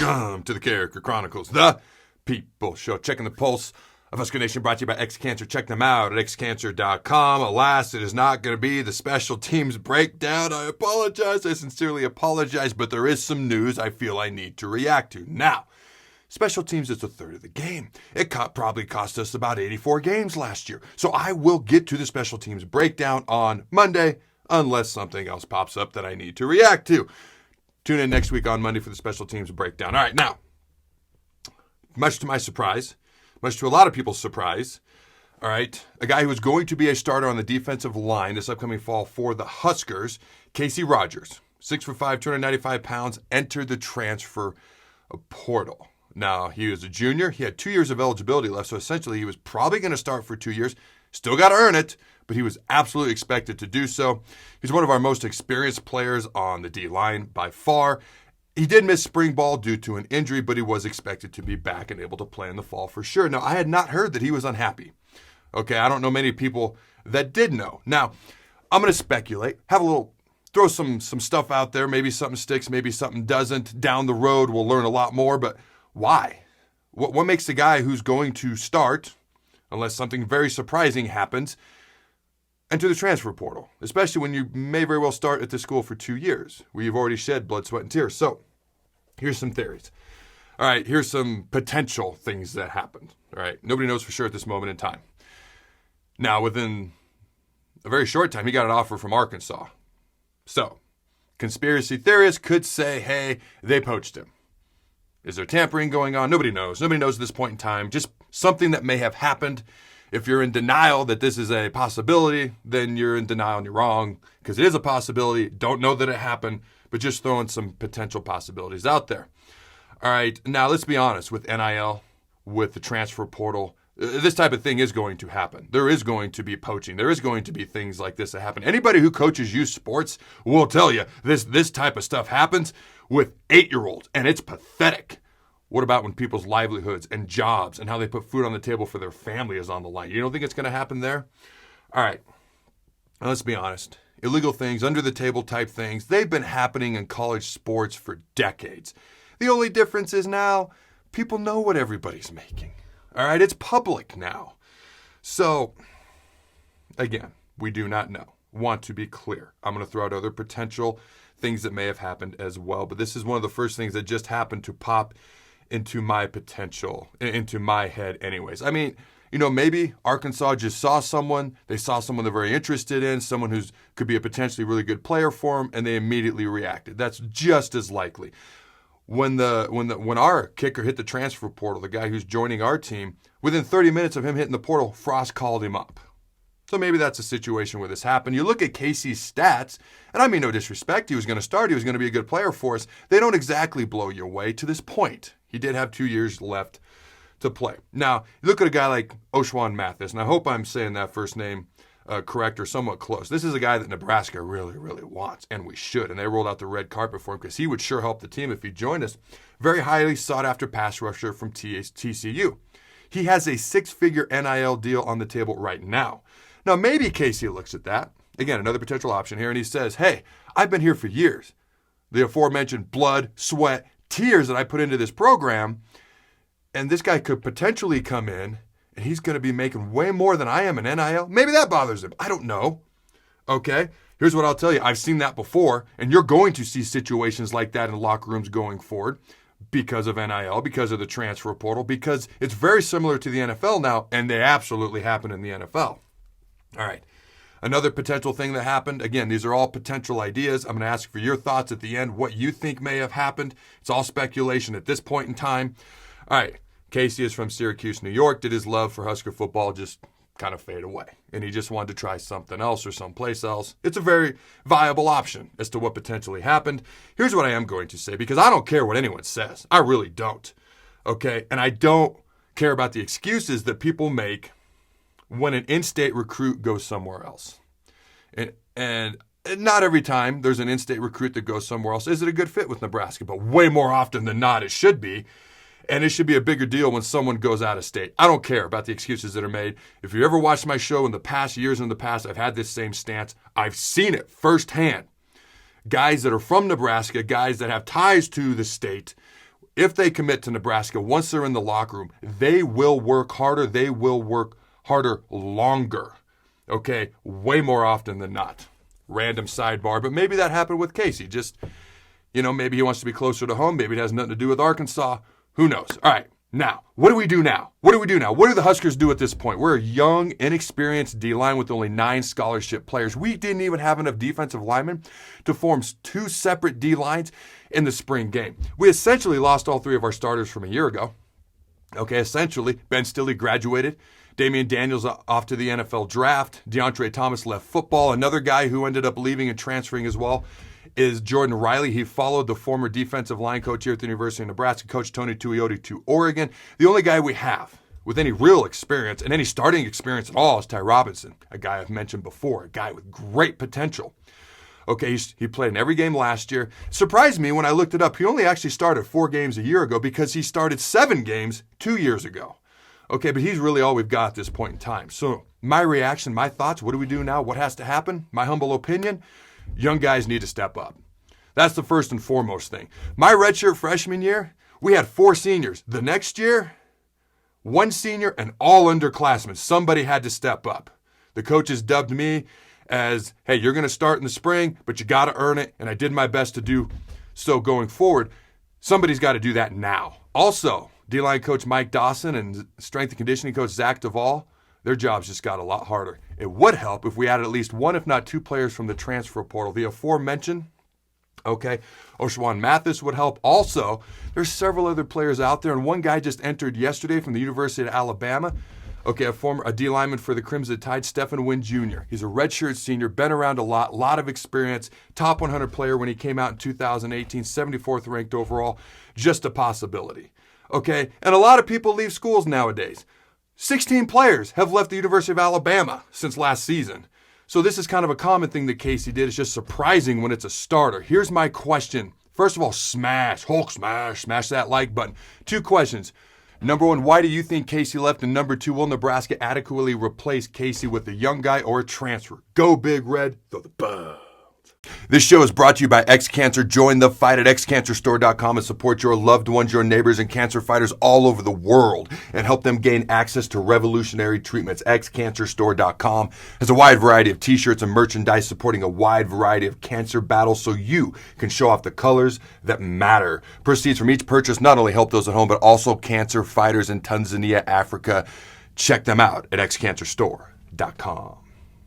Welcome to the Carriker Chronicles, the People Show. Checking the pulse of Husker Nation, brought to you by X-Cancer. Check them out at xcancer.com. Alas, it is not going to be the special teams breakdown. I apologize. I sincerely apologize, but there is some news I feel I need to react to. Now, special teams is a third of the game. It probably cost us about 84 games last year. So I will get to the special teams breakdown on Monday, unless something else pops up that I need to react to. Tune in next week on Monday for the special teams breakdown. All right, now, much to my surprise, much to a lot of people's surprise, all right, a guy who was going to be a starter on the defensive line this upcoming fall for the Huskers, Casey Rogers, 6'5", 295 pounds, entered the transfer portal. Now, he was a junior. He had 2 years of eligibility left, so essentially he was probably going to start for 2 years. Still got to earn it, but he was absolutely expected to do so. He's one of our most experienced players on the D-line by far. He did miss spring ball due to an injury, but he was expected to be back and able to play in the fall for sure. Now, I had not heard that he was unhappy. Okay, I don't know many people that did know. Now, I'm going to speculate, throw some stuff out there. Maybe something sticks, maybe something doesn't. Down the road, we'll learn a lot more, but why? What makes the guy who's going to start, unless something very surprising happens, enter the transfer portal, especially when you may very well start at this school for 2 years, where you've already shed blood, sweat, and tears. So here's some theories. All right, here's some potential things that happened. All right, nobody knows for sure at this moment in time. Now, within a very short time, he got an offer from Arkansas. So conspiracy theorists could say, hey, they poached him. Is there tampering going on? Nobody knows. Nobody knows at this point in time. Just something that may have happened. If you're in denial that this is a possibility, then you're in denial and you're wrong, because it is a possibility. Don't know that it happened, but just throwing some potential possibilities out there. All right, now let's be honest. With NIL, with the transfer portal, this type of thing is going to happen. There is going to be poaching. There is going to be things like this that happen. Anybody who coaches youth sports will tell you this type of stuff happens with 8-year-olds, and it's pathetic. What about when people's livelihoods and jobs and how they put food on the table for their family is on the line? You don't think it's going to happen there? All right. Now, let's be honest. Illegal things, under-the-table type things, they've been happening in college sports for decades. The only difference is now people know what everybody's making. All right? It's public now. So, again, we do not know. Want to be clear. I'm going to throw out other potential things that may have happened as well, but this is one of the first things that just happened to pop into my into my head anyways. I mean, maybe Arkansas just saw someone, they saw someone they're very interested in, someone who's could be a potentially really good player for them, and they immediately reacted. That's just as likely. When our kicker hit the transfer portal, the guy who's joining our team, within 30 minutes of him hitting the portal, Frost called him up. So maybe that's a situation where this happened. You look at Casey's stats, and I mean no disrespect, he was going to start, he was going to be a good player for us. They don't exactly blow you away to this point. He did have 2 years left to play. Now, you look at a guy like Oshwan Mathis, and I hope I'm saying that first name correct or somewhat close. This is a guy that Nebraska really, really wants, and we should. And they rolled out the red carpet for him because he would sure help the team if he joined us. Very highly sought-after pass rusher from TCU. He has a 6-figure NIL deal on the table right now. Now, maybe Casey looks at that. Again, another potential option here, and he says, hey, I've been here for years. The aforementioned blood, sweat, tears that I put into this program, and this guy could potentially come in, and he's going to be making way more than I am in NIL. Maybe that bothers him. I don't know. Okay? Here's what I'll tell you. I've seen that before, and you're going to see situations like that in locker rooms going forward because of NIL, because of the transfer portal, because it's very similar to the NFL now, and they absolutely happen in the NFL. All right. Another potential thing that happened, again, these are all potential ideas. I'm going to ask for your thoughts at the end, what you think may have happened. It's all speculation at this point in time. All right. Casey is from Syracuse, New York. Did his love for Husker football just kind of fade away? And he just wanted to try something else or someplace else. It's a very viable option as to what potentially happened. Here's what I am going to say, because I don't care what anyone says. I really don't. Okay? And I don't care about the excuses that people make when an in-state recruit goes somewhere else. And not every time there's an in-state recruit that goes somewhere else is it a good fit with Nebraska, but way more often than not it should be. And it should be a bigger deal when someone goes out of state. I don't care about the excuses that are made. If you ever watched my show in the past, years in the past, I've had this same stance. I've seen it firsthand. Guys that are from Nebraska, guys that have ties to the state, if they commit to Nebraska, once they're in the locker room, they will work harder. They will work harder longer. Okay, way more often than not. Random sidebar, but maybe that happened with Casey. Just, maybe he wants to be closer to home. Maybe it has nothing to do with Arkansas. Who knows? All right, now, what do we do now? What do the Huskers do at this point? We're a young, inexperienced D-line with only 9 scholarship players. We didn't even have enough defensive linemen to form 2 separate D-lines in the spring game. We essentially lost all 3 of our starters from a year ago. Okay, essentially, Ben Stilley graduated. Damian Daniels off to the NFL draft. DeAndre Thomas left football. Another guy who ended up leaving and transferring as well is Jordan Reilly. He followed the former defensive line coach here at the University of Nebraska, Coach Tony Tuioti, to Oregon. The only guy we have with any real experience and any starting experience at all is Ty Robinson, a guy I've mentioned before, a guy with great potential. Okay, he played in every game last year. Surprised me when I looked it up. He only actually started 4 games a year ago because he started 7 games 2 years ago. Okay, but he's really all we've got at this point in time. So my reaction, my thoughts, what do we do now? What has to happen? My humble opinion, young guys need to step up. That's the first and foremost thing. My redshirt freshman year, we had 4 seniors. The next year, 1 senior and all underclassmen. Somebody had to step up. The coaches dubbed me as, hey, you're going to start in the spring, but you got to earn it, and I did my best to do so going forward. Somebody's got to do that now. Also, D-line coach Mike Dawson and strength and conditioning coach Zach Duvall, their jobs just got a lot harder. It would help if we added at least 1, if not 2 players from the transfer portal. The aforementioned, Oshawan Mathis would help. Also, there's several other players out there, and one guy just entered yesterday from the University of Alabama. A D lineman for the Crimson Tide, Stefan Nguyen Jr. He's a redshirt senior, been around a lot of experience, top 100 player when he came out in 2018, 74th ranked overall, just a possibility. Okay, and a lot of people leave schools nowadays. 16 players have left the University of Alabama since last season. So this is kind of a common thing that Casey did. It's just surprising when it's a starter. Here's my question. First of all, smash that like button. 2 questions. Number 1, why do you think Casey left? And number 2, will Nebraska adequately replace Casey with a young guy or a transfer? Go Big Red, throw the ball. This show is brought to you by X-Cancer. Join the fight at xcancerstore.com and support your loved ones, your neighbors, and cancer fighters all over the world and help them gain access to revolutionary treatments. xcancerstore.com has a wide variety of t-shirts and merchandise supporting a wide variety of cancer battles so you can show off the colors that matter. Proceeds from each purchase not only help those at home, but also cancer fighters in Tanzania, Africa. Check them out at xcancerstore.com.